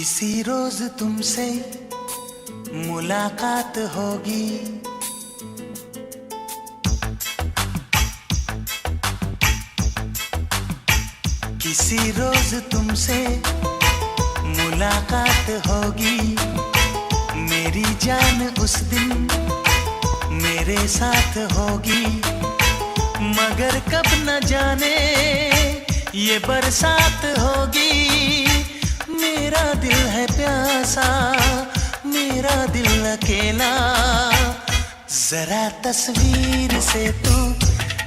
किसी रोज तुमसे मुलाकात होगी, किसी रोज तुमसे मुलाकात होगी। मेरी जान उस दिन मेरे साथ होगी, मगर कब न जाने ये बरसात होगी। मेरा दिल है प्यासा, मेरा दिल अकेला, जरा तस्वीर से तू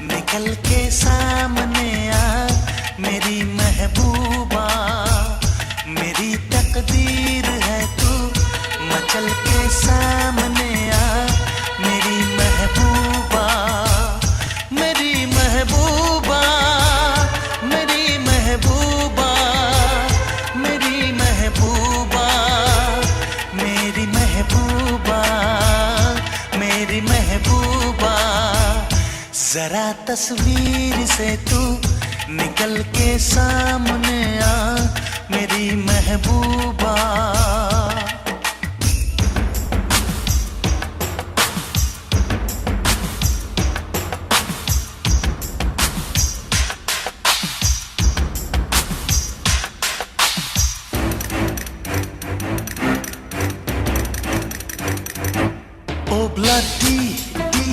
निकल के सामने आ। मेरी महबूबा, मेरी तकदीर है तू मचल के सामने आ। मेरी महबूबा, मेरी महबूबा, मेरी महबूबा, मेरी महबूबा, मेरी महबूबा, मेरी महबूबा, जरा तस्वीर से तू निकल के सामने आ। मेरी महबूबा, Obla di di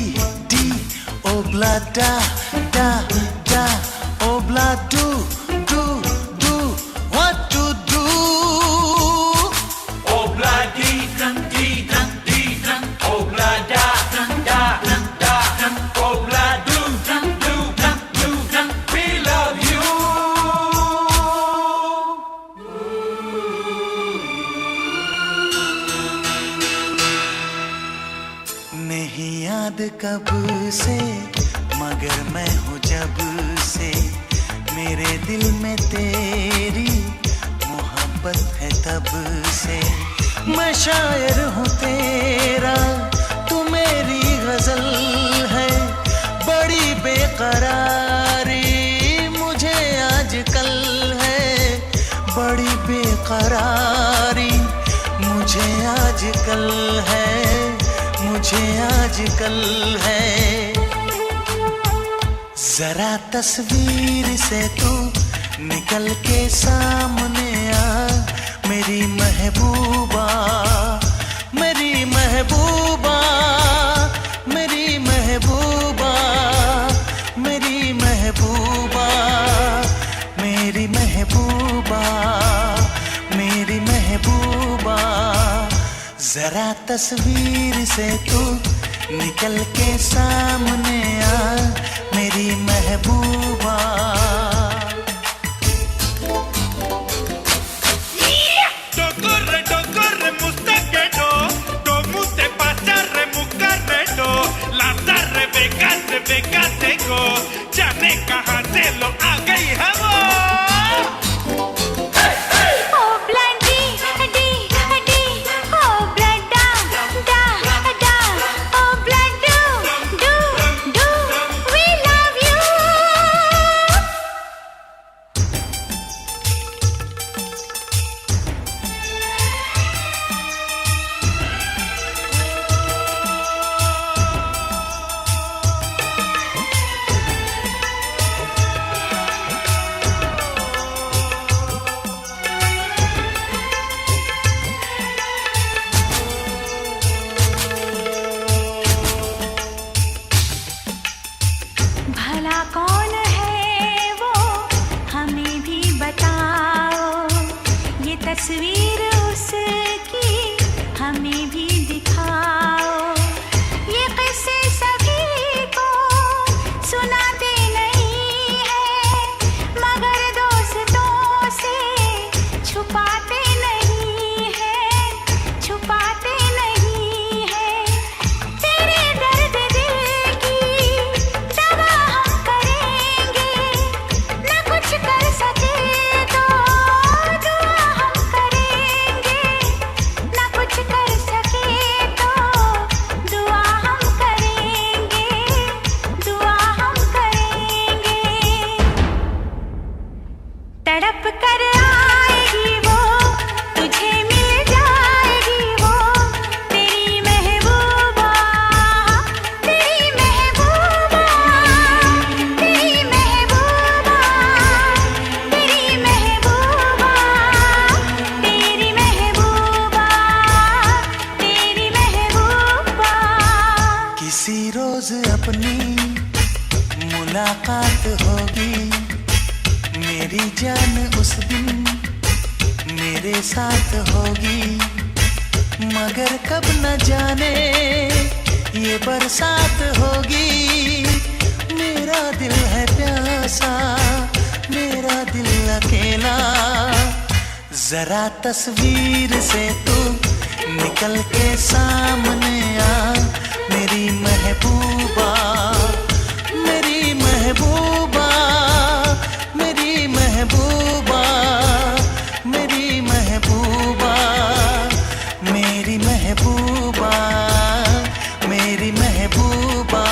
di, obla da da da, obla do do do, what to do? Obla di dan, obla da da da, obla do dan, we love you. नहीं याद कब से, मगर मैं हूँ जब से, मेरे दिल में तेरी मोहब्बत है तब से। मैं शायर हूँ तेरा, तू मेरी गजल है, बड़ी बेकरारी मुझे आजकल है, बड़ी बेकरारी मुझे आजकल है, मुझे आजकल है। जरा तस्वीर से तू निकल के सामने आ। मेरी महबूबा, मेरी महबूबा, मेरी महबूबा, मेरी महबूबा, मेरी महबूबा, मेरी महबूबा, जरा तस्वीर से तू निकल के सामने आ। मेरी महबूबा, Corre, mustaquero, como te pasa, remucarrero, las Rebeca tengo, ya me cajatelo, haga y jamón. Obla di di di, obla da da da, obla do do, we love you. अपनी मुलाकात होगी, मेरी जान उस दिन मेरे साथ होगी। मगर कब न जाने ये बरसात होगी। मेरा दिल है प्यासा, मेरा दिल अकेला। जरा तस्वीर से तू निकल के सामने आ, मेरी महबूबा, मेरी महबूबा, मेरी महबूबा, मेरी महबूबा, मेरी महबूबा, मेरी महबूबा।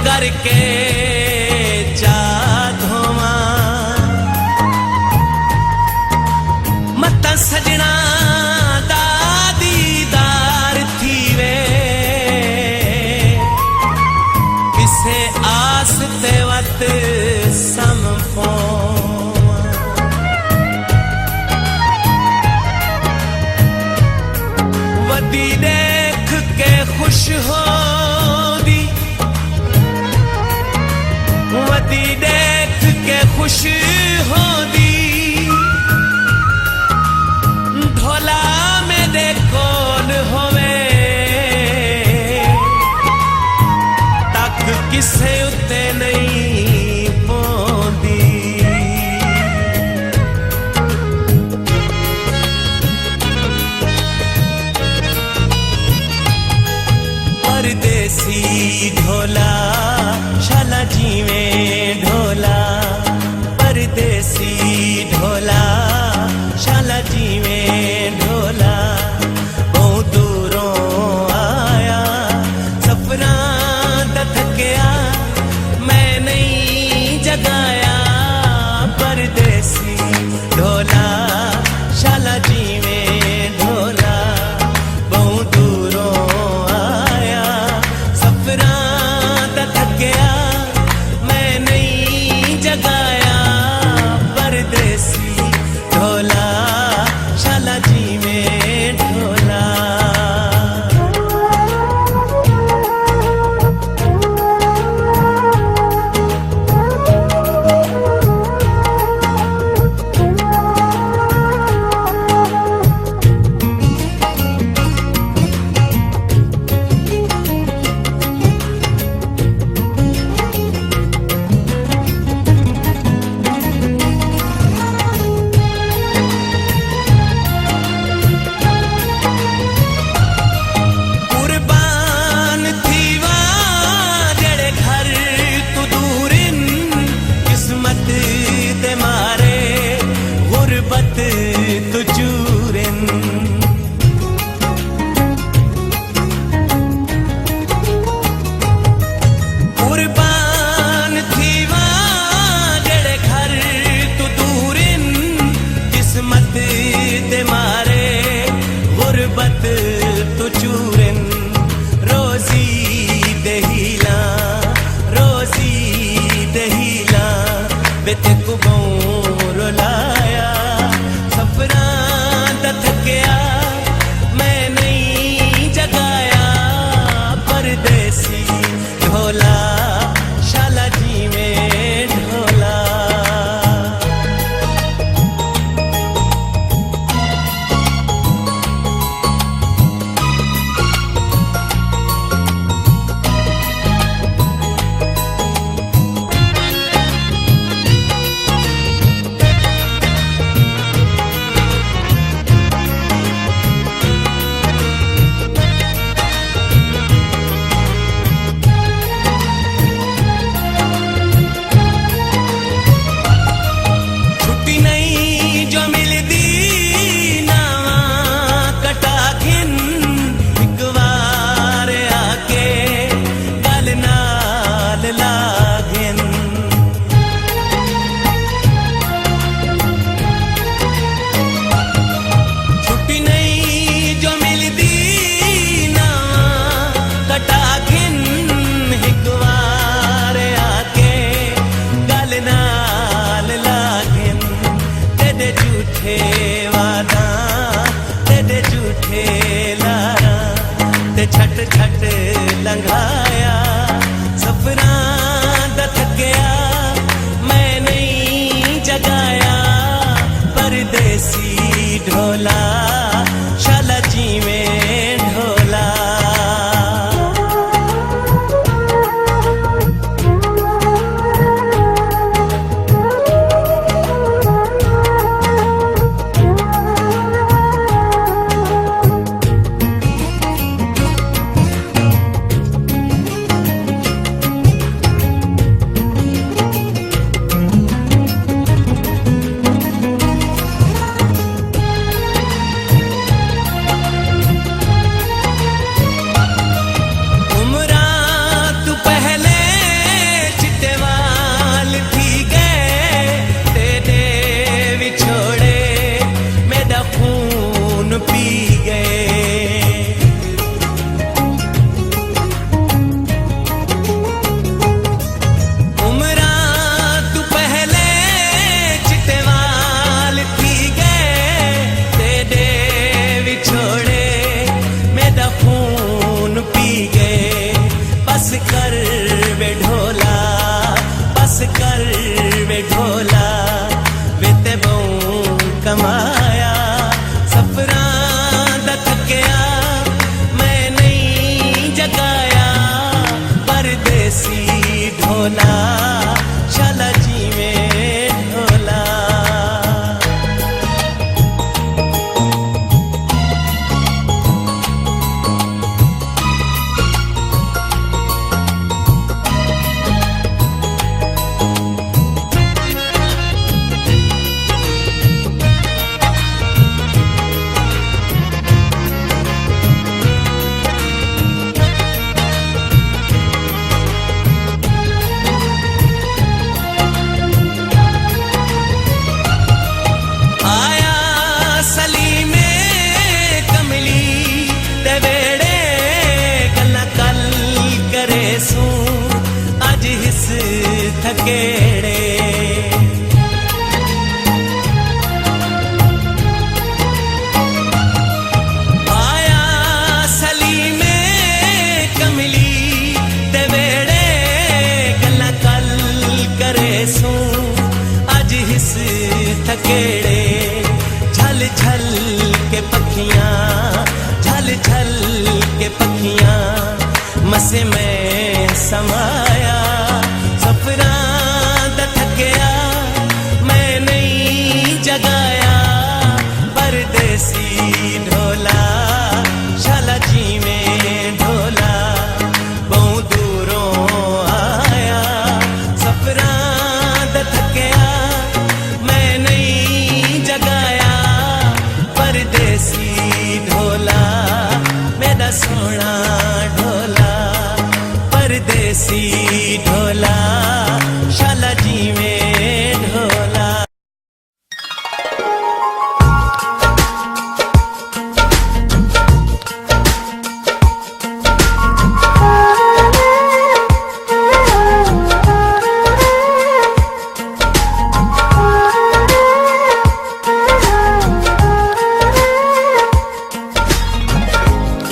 करके जाधोवा मत सजना दा दीदार थी वे, किसे आस ते वत सम वदी देख के खुश हो वदी देख के खुश हो दी। ढोला मेरे कोल होवे तक किसे उते नहीं पौंदी। परदेसी ढोला शाला जीवे ढोला, परदेसी ढोला शाला जीवे ढोला। बहुत दूरों आया सफरा दा थकिया, मैं नहीं जगाया। परदेसी ढोला शाला जीवे ढोला, बहुत दूरों आया सफरा दा थकिया, मैं नहीं जगाया। परदेसी ढोला शाला जी में ढोला। झूठे लारा ते छट छट लंघाया सफरां दा थकिया मैं नहीं जगाया परदेसी ढोला शाला जीवें ढोला कर वे ढोला वे ते बहु कमाया सफरां दा थकिया मैं नहीं जगाया परदेसी ढोला शाला जीवें ढोला थकेड़े आया सली में कमली ते वेड़े गल्ला कल करे सू अज हिस थकेड़े झल झल के पखियां झल झल के पखियां मसे में समाया सफरां दा थकिया मैं नहीं जगाया परदेसी ढोला शाला जीवें ढोला बहु दूरों आया सफरां दा थकिया मैं नहीं जगाया परदेसी ढोला मेरा सोना ढोला परदेसी ढोला शाला जीवें ढोला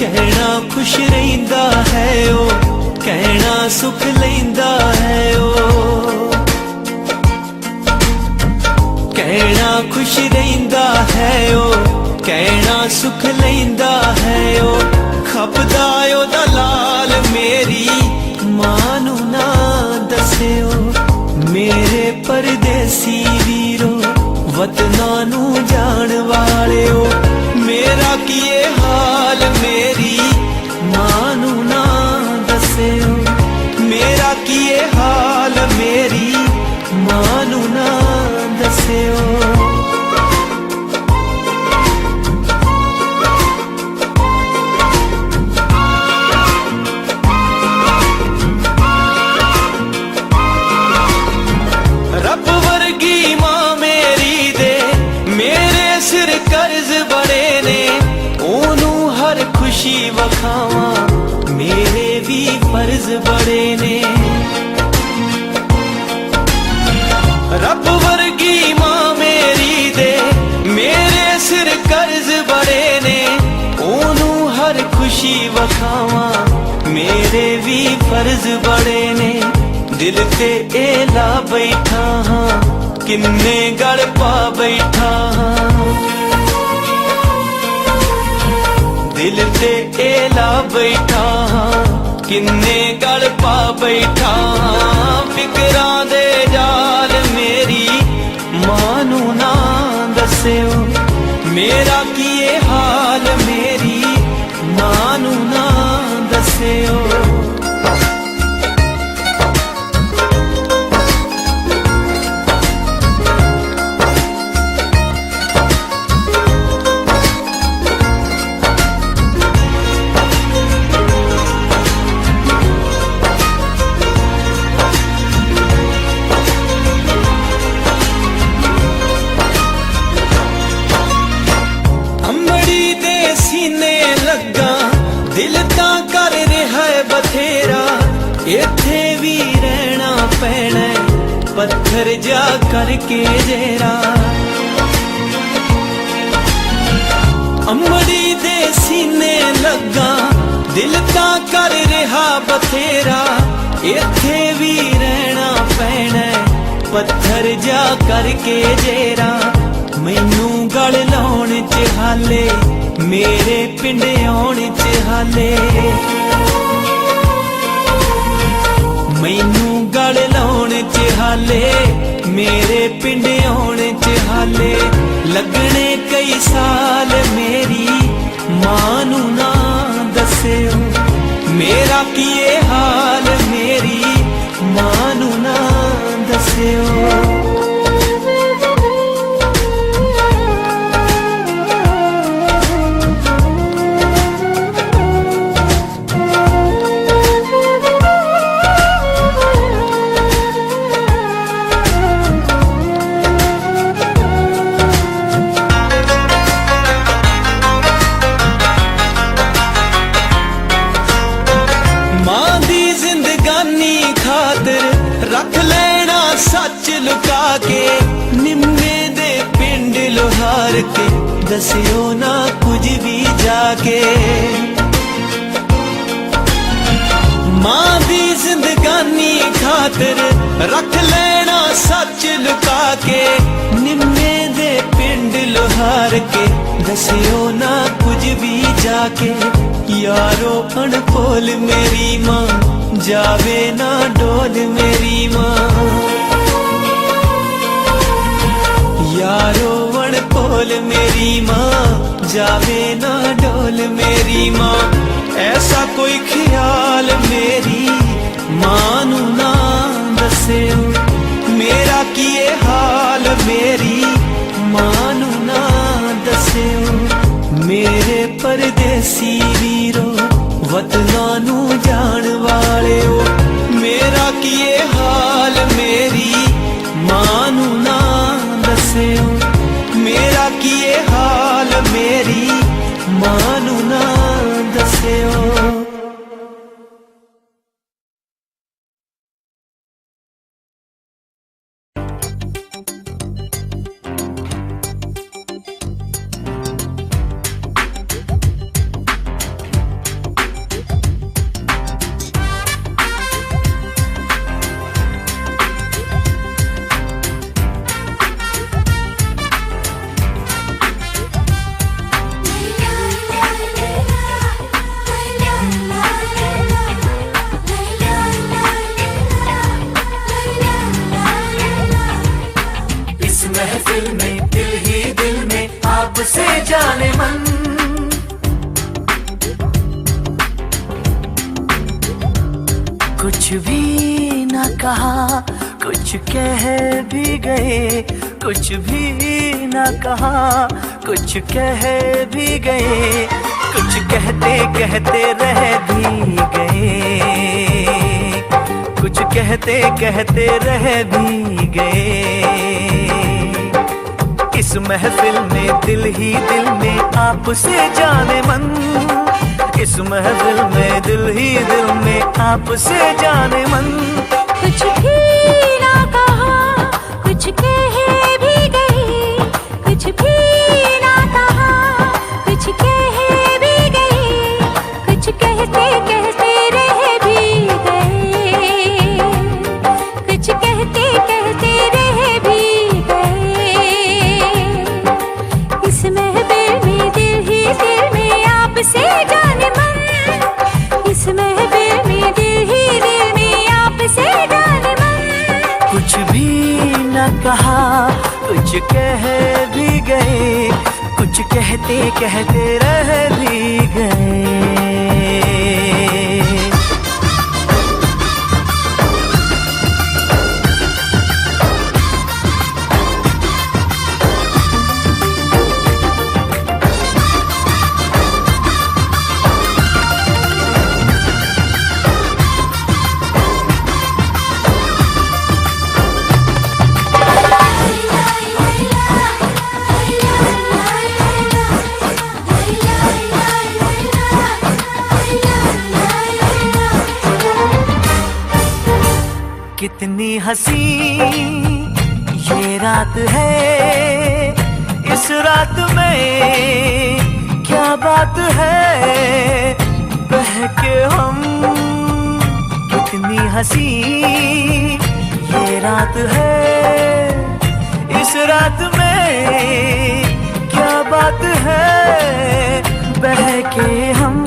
कहना खुश रहिंदा है ओ कहना सुख लैंदा है ओ कहना खुश रहिंदा है ओ कहना सुख लैंदा है ओ खपदा ओदा लाल मेरी मां नू ना दस्सियो मेरे परदेसी वीरो वतना नू जान वालियो मेरा किए हाल मेरी मां नू ना दस्सियो मेरा किए हाल मेरी मां नू ना दस्सियो रब वर्गी मां मेरी दे मेरे सिर कर्ज बड़े ने ओनू हर खुशी वखावा मेरे भी फर्ज बड़े ने रब वर्गी मां मेरी दे मेरे सिर कर्ज बड़े ने फर्ज बड़े ने दिल ते एला बैठा हाँ किन्ने गल पा बैठा हाँ दिल ते एला बैठा हाँ किन्ने गल पा बैठा हाँ फिकरां दे जाल मेरी मां नू ना दस्सिओ मेरा की ये हाल मेरी मां नू ना दस्सिओ दिल तां कर रहा है बथेरा इत्थे भी रहना पैना पत्थर जा करके जेरा अमड़ी दे सीने लगा दिल तां कर रहा बथेरा इत्थे भी रहना पैना पत्थर जा करके जेरा मैनू गल लाउण च हाले मेरे पिंड आउण च हाले मैनू गल लाउण च हाले मेरे पिंड आउण च हाले लगने कई साल मेरी मां नू ना दस्सिओ मेरा की ये हाल मेरी मां नू ना दस्सिओ रख लेना सच लुका के निम्मे दे पिंड लोहार के दसियो ना कुछ भी जाके मां दी जिंदगानी खातिर रख लेना सच लुका के निम्मे दे पिंड लोहार के दसियो ना कुछ भी जाके यारो अनफोल मेरी मां जावे ना डोल मेरी मां यारो अनफोल मेरी मां जावे ना डोल मेरी मां ऐसा कोई ख्याल मेरी मां नू ना दस्सिओ मेरा की ये हाल मेरी मां नू ना दस्सिओ मेरे परदेसी वीरो वतना नू जान वालेओ मेरा की ये हाल मेरी मां नू ना दस्सिओ मेरा की ये हाल मेरी मां नू ना दस्सिओ से जाने मन कुछ भी न कहा कुछ कह भी गए कुछ भी न कहा कुछ कह भी गए कुछ कहते कहते रह भी गए कुछ कहते कहते रह भी गए इस महफिल में दिल ही दिल में आपसे जाने मन इस महफिल में दिल ही दिल में आपसे जाने मन कुछ भी ना कहा कुछ कह भी गए कुछ भी ना कहा कुछ कह भी गए कुछ कहते कहते रह भी गए महफिल में दिल ही दिल में आपसे जाने मन, इस महफिल में दिल ही दिल में आपसे जाने मन। कुछ भी न कहा, कुछ कह भी गए, कुछ कहते कहते रह भी गए। कितनी हंसी ये रात है, इस रात में क्या बात है, बहके हम। कितनी हंसी ये रात है, इस रात में क्या बात है, बहके हम।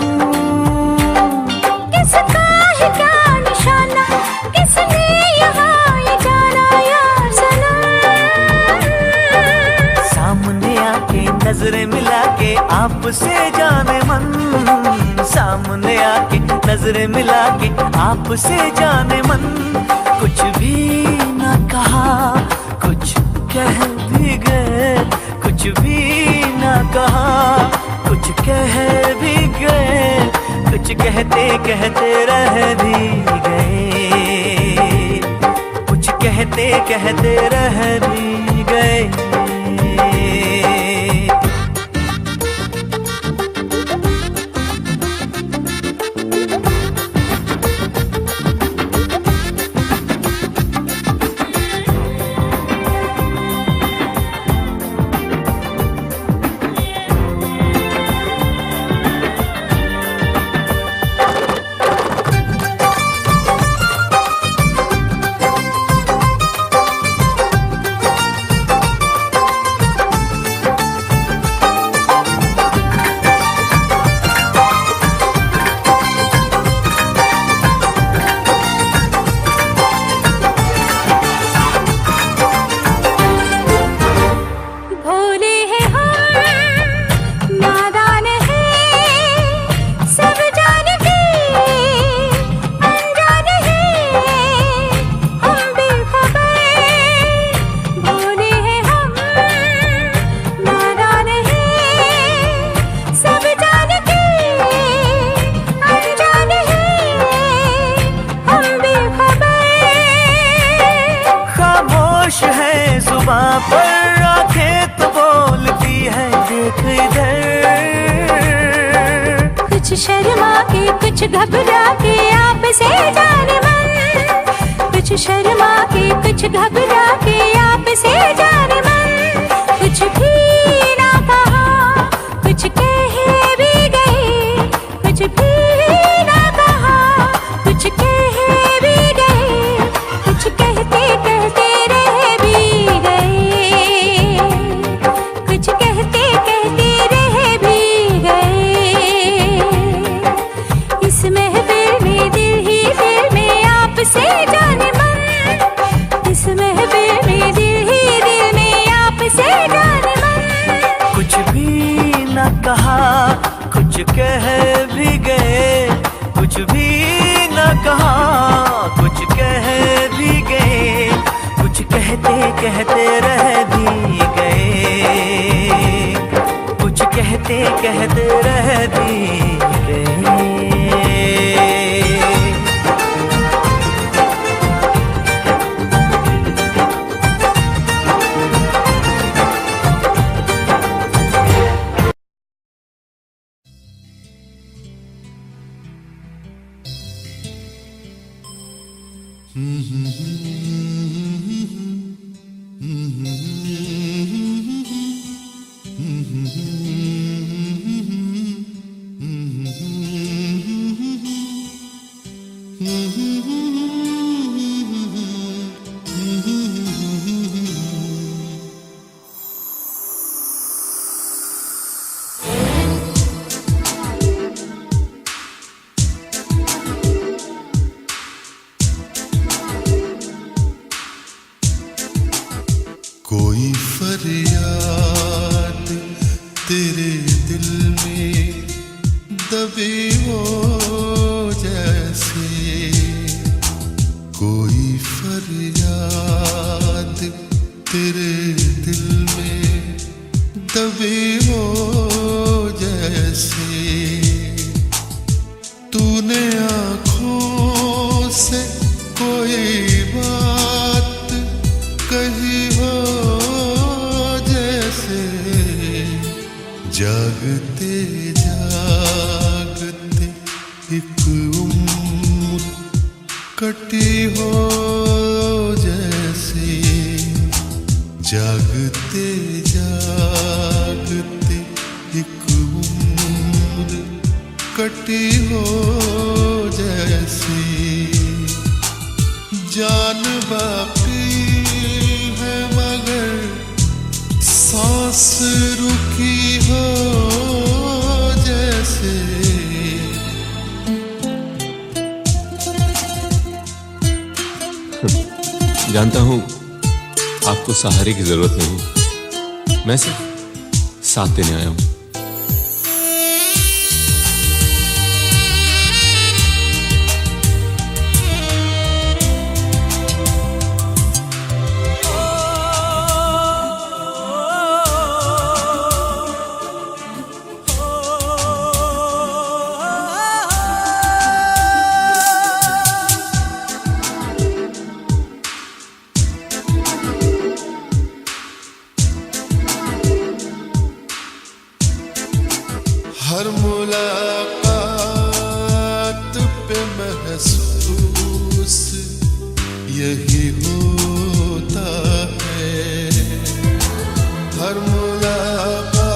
किसका है क्या निशाना, किसने यहाँ ये जाना यार सनम। सामने आके नजरें मिला के आपसे जाने मन, सामने आके नजरें मिला के आपसे जाने मन। कुछ भी ना कहा, कुछ कह भी गए, कुछ भी ना कहा, कुछ कह भी गए, कुछ कहते कहते रह भी गए, कुछ कहते कहते रह भी गए। पर आंखें तो बोलती है देख इधर। कुछ शर्मा के कुछ घबरा के आपसे जाने मन, कुछ शर्मा के कुछ घबरा के आपसे जाने मन। कुछ भी ना कहा, कुछ कह भी गए, कुछ भी ना कहा, कुछ कह भी गए, कुछ कहते कहते रह भी गए, कुछ कहते कहते रह भी गए। इस महफिल में दिल ही दिल में आपसे जाने मन, इस महफिल में दिल ही दिल में आपसे जाने मन। कुछ भी ना कहा, कुछ कह भी गए, कुछ भी ना कहा, कुछ कह भी गए, कुछ कहते कहते रह भी गए, कुछ कहते कहते रह भी गए। दिल में दबी हो जैसे कोई फरियाद तेरे दिल में दबी हो जैसे तूने आँखों से कोई बात कही हो जैसे जागते जागते एक उम्र कटी हो जैसे जागते जागते एक उम्र कटी हो जैसे जान बाकी है मगर सांस रुकी हो जैसे जानता हूं आपको सहारे की जरूरत नहीं, मैं सिर्फ साथ देने आया हूं। हर मुलाकात पे महसूस यही होता है, हर मुलाकात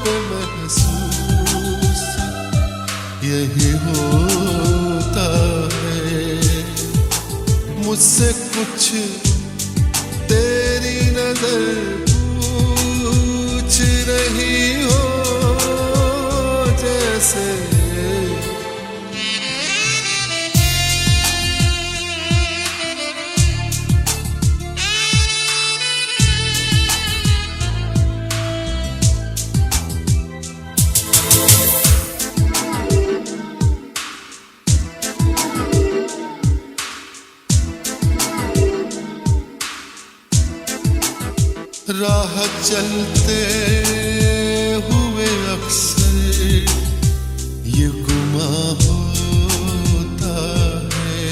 पे महसूस यही होता है। मुझसे कुछ तेरी नजर पूछ रही हो जैसे राह चलते हुए अक्सर ये गुमा होता है,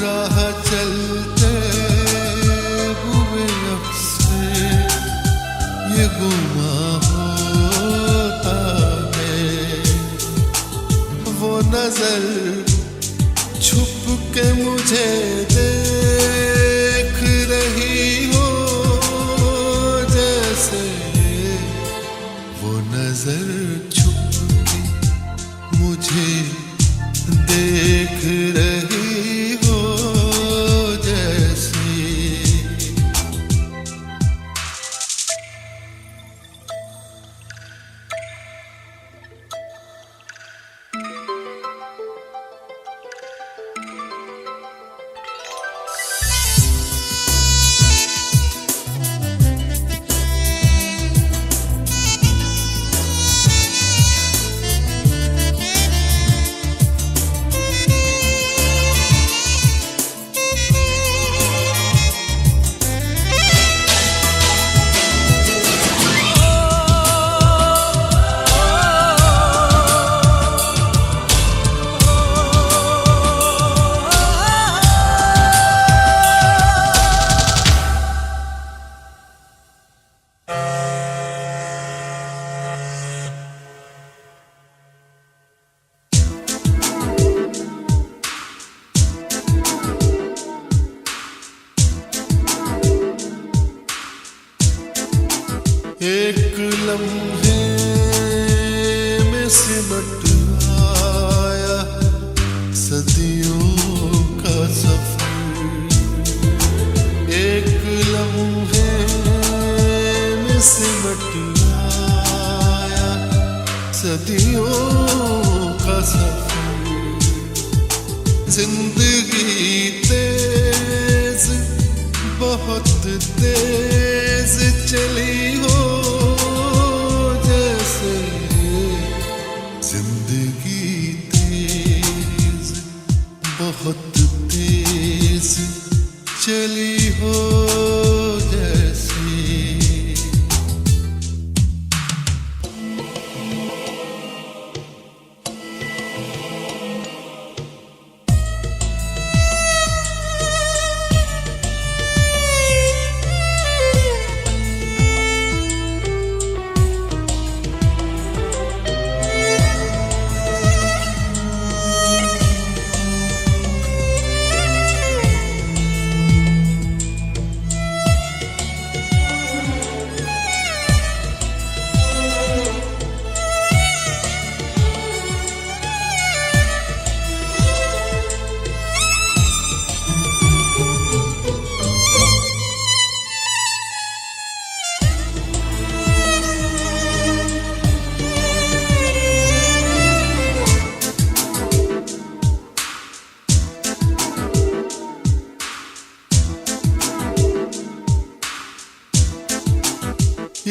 राह चलते हुए अक्सर ये गुमा होता है। वो नजर छुप के मुझे देख रही हो जैसे, वो नजर छुप के मुझे देख रही हो जैसे। एक लम्हे में सिमट आया सदियों का सफर, एक लम्हे में सिमट आया सदियों का सफर। जिंदगी तेज बहुत तेज चली हो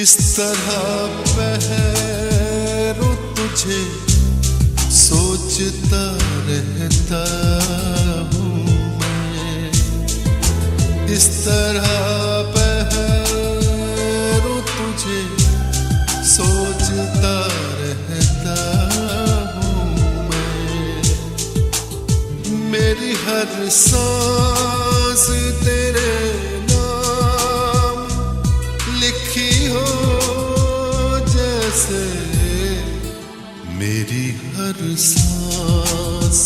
इस तरह पहरों तुझे सोचता रहता हूँ मैं, इस तरह पहरों तुझे सोचता रहता हूँ मैं। मेरी हर सांस तेरे नाम लिखी हो जैसे, मेरी हर सांस